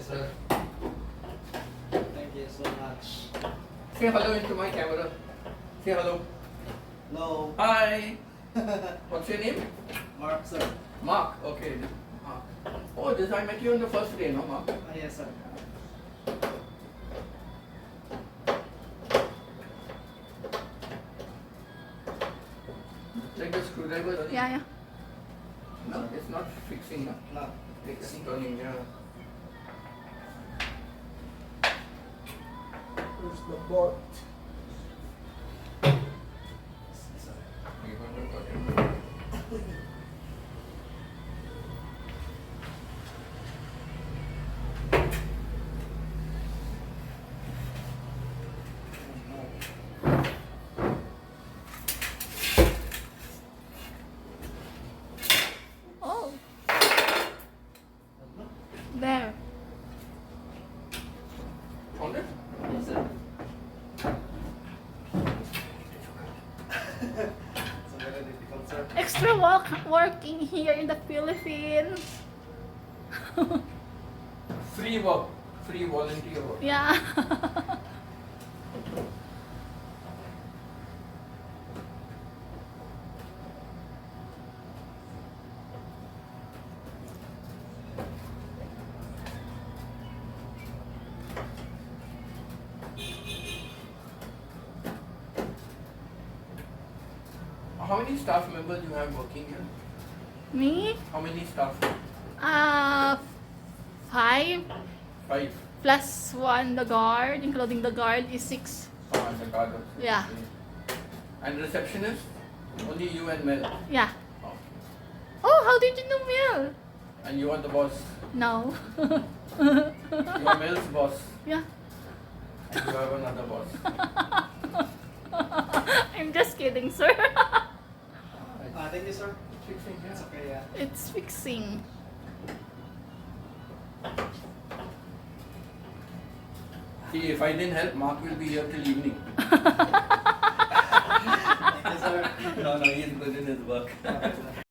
sir. Thank you so much. Say hello into my camera. Say hello. No. Hi. What's your name? Mark, sir. Mark. Okay. Mark. Oh, this I met you on the first day, no, Mark? Yes, sir. Like the screwdriver. Yeah. No, it's not fixing. No. No. It's turning. Yeah. Where's the board? You're going to cut it. Oh, there. Found it? Yes, sir. It's very difficult, sir. Extra working here in the Philippines. Free work. Free volunteer work. Yeah. How many staff members you have working here? Me? How many staff? 5 5. plus 1 the guard, including the guard is 6. Oh, and the guard also. Yeah. Okay. And receptionist? Only you and Mel. Yeah. Oh. Oh, how did you know Mel? And you are the boss. No. You are Mel's boss. Yeah. And you have another boss. I'm just kidding, sir. Thank you, sir. Fixing, yeah. It's okay, yeah. It's fixing. See, if I didn't help, Mark will be here till evening. Thank you, sir. No, he's good in his work.